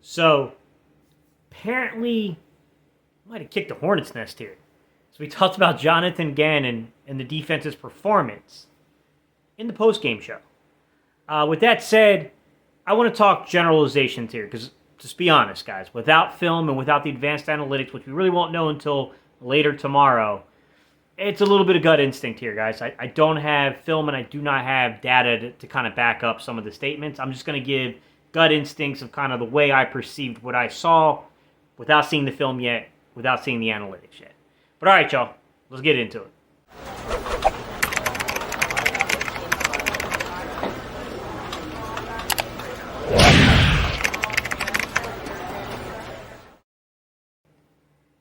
So, apparently, I might have kicked a hornet's nest here. So we talked about Jonathan Gannon and the defense's performance in the post-game show. With that said, I want to talk generalizations here because, just be honest, guys, without film and without the advanced analytics, which we really won't know until later tomorrow, it's a little bit of gut instinct here, guys. I don't have film and I do not have data to kind of back up some of the statements. I'm just going to give gut instincts of kind of the way I perceived what I saw without seeing the film yet, without seeing the analytics yet. But all right, y'all, let's get into it.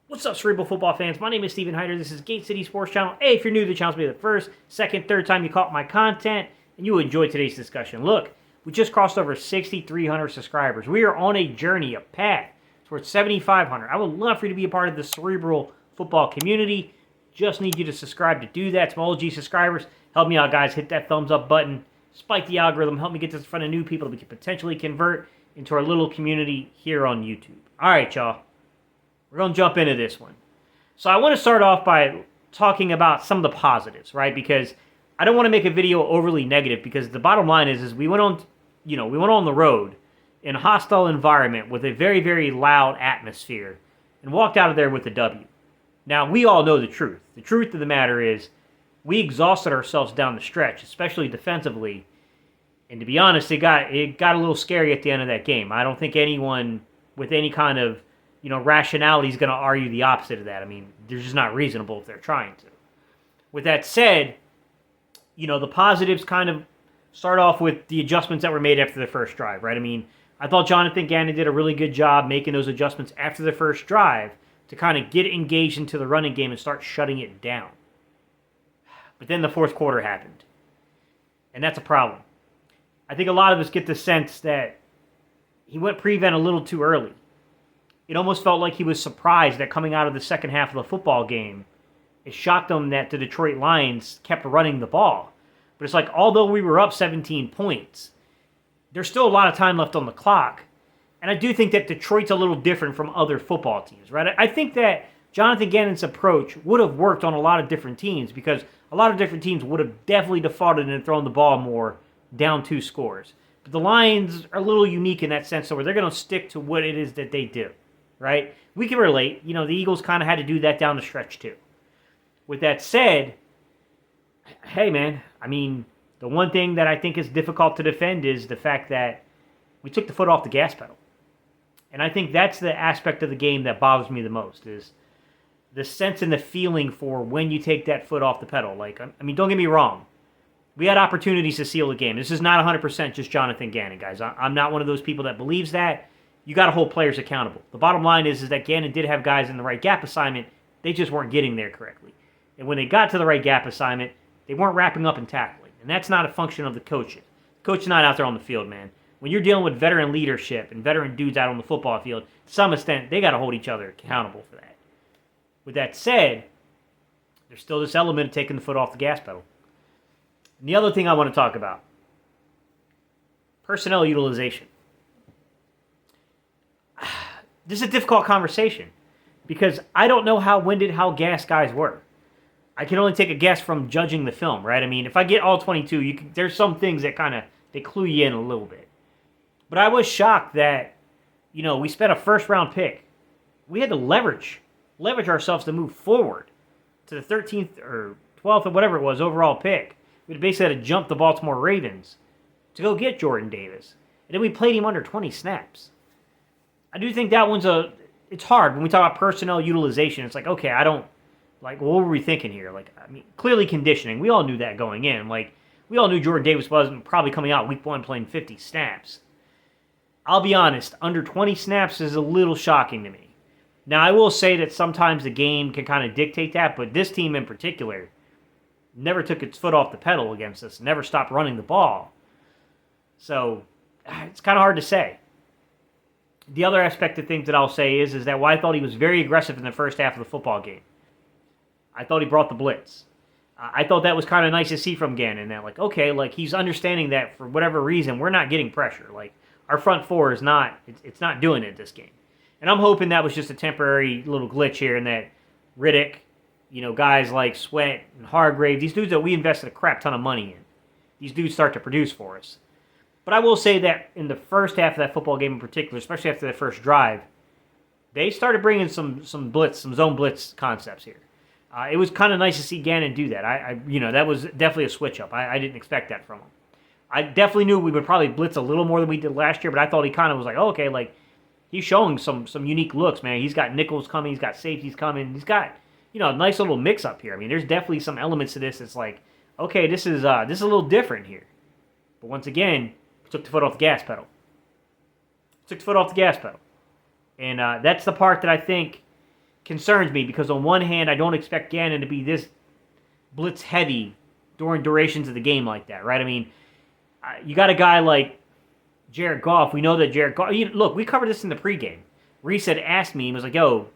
What's up, Cerebral Football fans? My name is Steven Hyder. This is Gate City Sports Channel. Hey, if you're new to the channel, be the first, second, third time you caught my content, and you enjoyed today's discussion. Look, we just crossed over 6,300 subscribers. We are on a journey, a path towards 7,500. I would love for you to be a part of the Cerebral Football community. Just need you to subscribe to do that. To my OG subscribers, help me out, guys. Hit that thumbs up button. Spike the algorithm. Help me get this in front of new people that we can potentially convert into our little community here on YouTube. All right, y'all. We're going to jump into this one. So I want to start off by talking about some of the positives, right? Because I don't want to make a video overly negative because the bottom line is we went on, we went on the road in a hostile environment with a very, very loud atmosphere and walked out of there with a W. Now, we all know the truth. The truth of the matter is we exhausted ourselves down the stretch, especially defensively. And to be honest, it got a little scary at the end of that game. I don't think anyone with any kind of rationality is going to argue the opposite of that. I mean, they're just not reasonable if they're trying to. With that said, the positives kind of start off with the adjustments that were made after the first drive, right? I mean, I thought Jonathan Gannon did a really good job making those adjustments after the first drive to kind of get engaged into the running game and start shutting it down. But then the fourth quarter happened. And that's a problem. I think a lot of us get the sense that he went prevent a little too early. It almost felt like he was surprised that coming out of the second half of the football game, it shocked him that the Detroit Lions kept running the ball. But it's like, although we were up 17 points, there's still a lot of time left on the clock. And I do think that Detroit's a little different from other football teams, right? I think that Jonathan Gannon's approach would have worked on a lot of different teams because a lot of different teams would have definitely defaulted and thrown the ball more down 2 scores. But the Lions are a little unique in that sense, so where they're going to stick to what it is that they do. Right? We can relate. The Eagles kind of had to do that down the stretch too. With that said, hey man, I mean, the one thing that I think is difficult to defend is the fact that we took the foot off the gas pedal. And I think that's the aspect of the game that bothers me the most is the sense and the feeling for when you take that foot off the pedal. Like, I mean, don't get me wrong. We had opportunities to seal the game. This is not 100% just Jonathan Gannon, guys. I'm not one of those people that believes that. You got to hold players accountable. The bottom line is that Gannon did have guys in the right gap assignment. They just weren't getting there correctly. And when they got to the right gap assignment, they weren't wrapping up and tackling. And that's not a function of the coaches. The coach is not out there on the field, man. When you're dealing with veteran leadership and veteran dudes out on the football field, to some extent, they got to hold each other accountable for that. With that said, there's still this element of taking the foot off the gas pedal. And the other thing I want to talk about, personnel utilization. This is a difficult conversation because I don't know how winded, how gassed guys were. I can only take a guess from judging the film, right? I mean, if I get all 22, there's some things that they clue you in a little bit. But I was shocked that, we spent a first-round pick. We had to leverage ourselves to move forward to the 13th or 12th or whatever it was overall pick. We basically had to jump the Baltimore Ravens to go get Jordan Davis. And then we played him under 20 snaps. I do think that it's hard when we talk about personnel utilization. It's like, okay, what were we thinking here? Clearly conditioning. We all knew that going in. We all knew Jordan Davis wasn't probably coming out week 1 playing 50 snaps. I'll be honest, under 20 snaps is a little shocking to me. Now, I will say that sometimes the game can kind of dictate that, but this team in particular never took its foot off the pedal against us, never stopped running the ball. So, it's kind of hard to say. The other aspect of things that I'll say is that I thought he was very aggressive in the first half of the football game. I thought he brought the blitz. I thought that was kind of nice to see from Gannon. That, he's understanding that for whatever reason, we're not getting pressure. our front four is not, it's not doing it this game. And I'm hoping that was just a temporary little glitch here and that Reddick, guys like Sweat and Hargrave, these dudes that we invested a crap ton of money in, these dudes start to produce for us. But I will say that in the first half of that football game in particular, especially after the first drive, they started bringing some zone blitz concepts here. It was kind of nice to see Gannon do that. That was definitely a switch up. I didn't expect that from him. I definitely knew we would probably blitz a little more than we did last year, but I thought he kind of was like, oh, okay, like he's showing some unique looks, man. He's got nickels coming, he's got safeties coming, he's got a nice little mix up here. I mean, there's definitely some elements to this. It's like, okay, this is a little different here. But once again, took the foot off the gas pedal. And that's the part that I think concerns me because on one hand, I don't expect Gannon to be this blitz heavy during durations of the game like that, right? I mean, you got a guy like Jared Goff. We know that Jared Goff. Look, we covered this in the pregame. Reese had asked me, he was like, yo,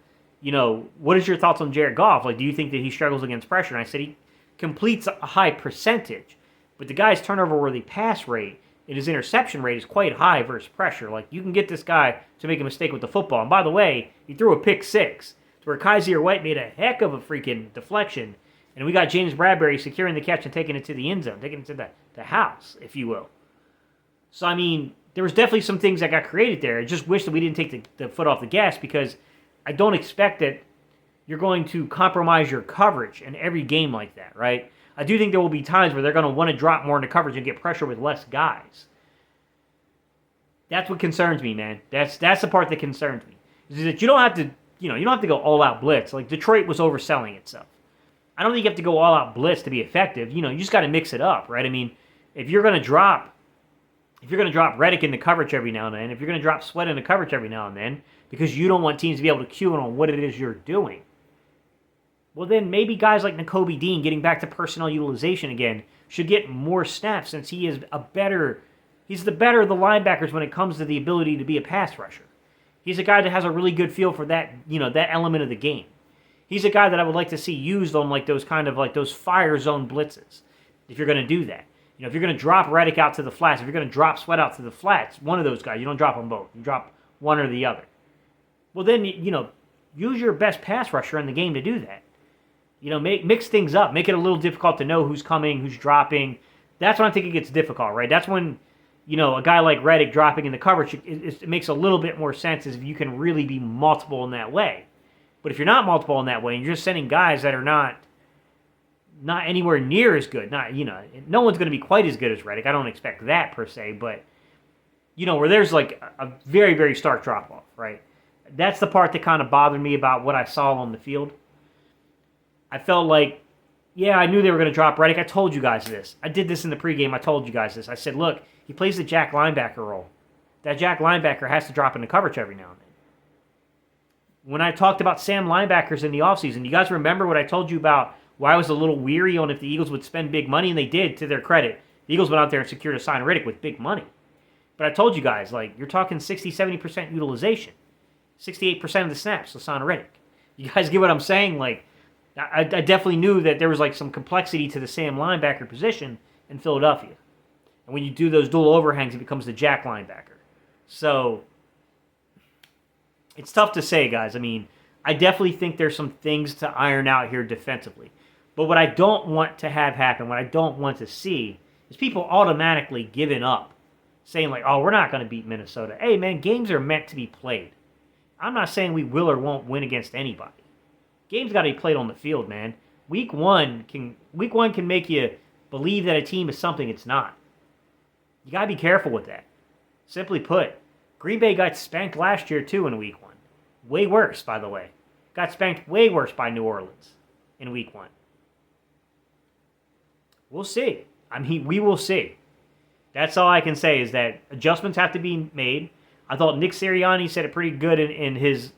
what is your thoughts on Jared Goff? Like, do you think that he struggles against pressure? And I said he completes a high percentage, but the guy's turnover-worthy pass rate and his interception rate is quite high versus pressure. Like, you can get this guy to make a mistake with the football. And by the way, he threw a pick six to where Kaiser White made a heck of a freaking deflection. And we got James Bradbury securing the catch and taking it to the end zone, taking it to the house, if you will. So, I mean, there was definitely some things that got created there. I just wish that we didn't take the foot off the gas because I don't expect that you're going to compromise your coverage in every game like that, right? I do think there will be times where they're going to want to drop more into coverage and get pressure with less guys. That's what concerns me, man. That's the part that concerns me. Is that you don't have to, you don't have to go all out blitz. Like Detroit was overselling itself. I don't think you have to go all out blitz to be effective. You just got to mix it up, right? I mean, if you're going to drop Reddick into coverage every now and then, if you're going to drop Sweat into coverage every now and then, because you don't want teams to be able to cue in on what it is you're doing, well, then maybe guys like Nakobe Dean getting back to personnel utilization again should get more snaps since he is he's the better of the linebackers when it comes to the ability to be a pass rusher. He's a guy that has a really good feel for that, that element of the game. He's a guy that I would like to see used on those fire zone blitzes. If you're going to do that, if you're going to drop Reddick out to the flats, if you're going to drop Sweat out to the flats, one of those guys, you don't drop them both. You drop one or the other. Well, then use your best pass rusher in the game to do that. Mix things up. Make it a little difficult to know who's coming, who's dropping. That's when I think it gets difficult, right? That's when, a guy like Reddick dropping in the coverage, it makes a little bit more sense if you can really be multiple in that way. But if you're not multiple in that way, and you're just sending guys that are not anywhere near as good, no one's going to be quite as good as Reddick. I don't expect that per se, but, where there's like a very, very stark drop-off, right? That's the part that kind of bothered me about what I saw on the field. I felt like, yeah, I knew they were going to drop Reddick. I told you guys this. I did this in the pregame. I told you guys this. I said, look, he plays the jack linebacker role. That jack linebacker has to drop into coverage every now and then. When I talked about Sam linebackers in the offseason, you guys remember what I told you about why I was a little weary on if the Eagles would spend big money, and they did, to their credit. The Eagles went out there and secured a sign Reddick with big money. But I told you guys, you're talking 60, 70% utilization. 68% of the snaps, Hassan Reddick. You guys get what I'm saying? I definitely knew that there was some complexity to the Sam linebacker position in Philadelphia. And when you do those dual overhangs, it becomes the jack linebacker. So it's tough to say, guys. I mean, I definitely think there's some things to iron out here defensively. But what I don't want to have happen, what I don't want to see, is people automatically giving up, saying oh, we're not going to beat Minnesota. Hey, man, games are meant to be played. I'm not saying we will or won't win against anybody. Games got to be played on the field, man. Week one can make you believe that a team is something it's not. You got to be careful with that. Simply put, Green Bay got spanked last year too in week one. Way worse, by the way. Got spanked way worse by New Orleans in week one. We'll see. We will see. That's all I can say is that adjustments have to be made. I thought Nick Sirianni said it pretty good in his,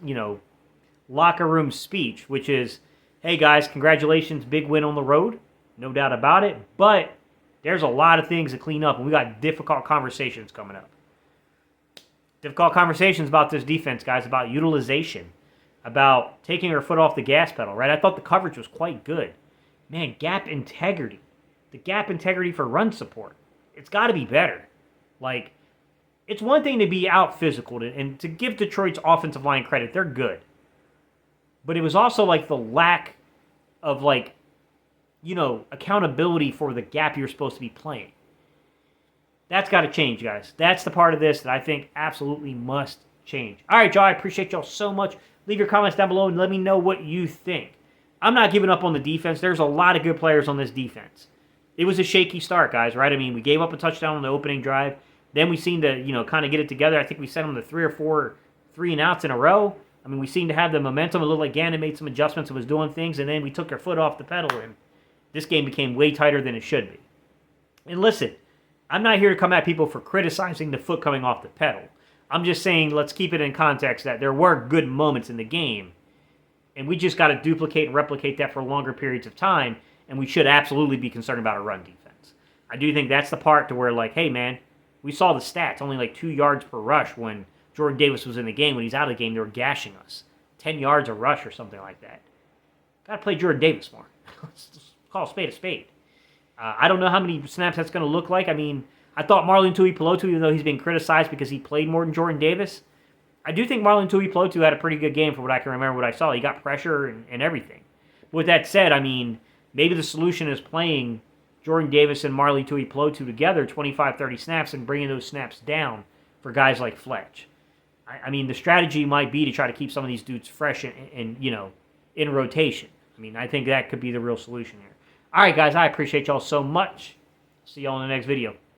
locker room speech, which is, hey guys, congratulations, big win on the road. No doubt about it. But there's a lot of things to clean up, and we got difficult conversations coming up. Difficult conversations about this defense, guys, about utilization, about taking our foot off the gas pedal, right? I thought the coverage was quite good. Man, gap integrity. The gap integrity for run support. It's got to be better. it's one thing to be out physical and to give Detroit's offensive line credit. They're good. But it was also like the lack of like, accountability for the gap you're supposed to be playing. That's got to change, guys. That's the part of this that I think absolutely must change. All right, y'all. I appreciate y'all so much. Leave your comments down below and let me know what you think. I'm not giving up on the defense. There's a lot of good players on this defense. It was a shaky start, guys, right? I mean, we gave up a touchdown on the opening drive. Then we seemed to, kind of get it together. I think we sent them to 3 or 4 3-and-outs in a row. I mean, we seemed to have the momentum. It looked like Gannon made some adjustments and was doing things, and then we took our foot off the pedal, and this game became way tighter than it should be. And listen, I'm not here to come at people for criticizing the foot coming off the pedal. I'm just saying let's keep it in context that there were good moments in the game, and we just got to duplicate and replicate that for longer periods of time, and we should absolutely be concerned about a run defense. I do think that's the part to where, like, hey, man, we saw the stats, only like 2 yards per rush when Jordan Davis was in the game. When he's out of the game, they were gashing us. 10 yards a rush or something like that. Got to play Jordan Davis more. Let's call a spade a spade. I don't know how many snaps that's going to look like. I mean, I thought Marlon Tuipulotu, even though he's being criticized because he played more than Jordan Davis, I do think Marlon Tuipulotu had a pretty good game for what I can remember what I saw. He got pressure and everything. With that said, I mean, maybe the solution is playing Jordan Davis and Marlon Tuipulotu together 25, 30 snaps and bringing those snaps down for guys like Fletch. I mean, the strategy might be to try to keep some of these dudes fresh and in rotation. I mean, I think that could be the real solution here. All right, guys, I appreciate y'all so much. See y'all in the next video.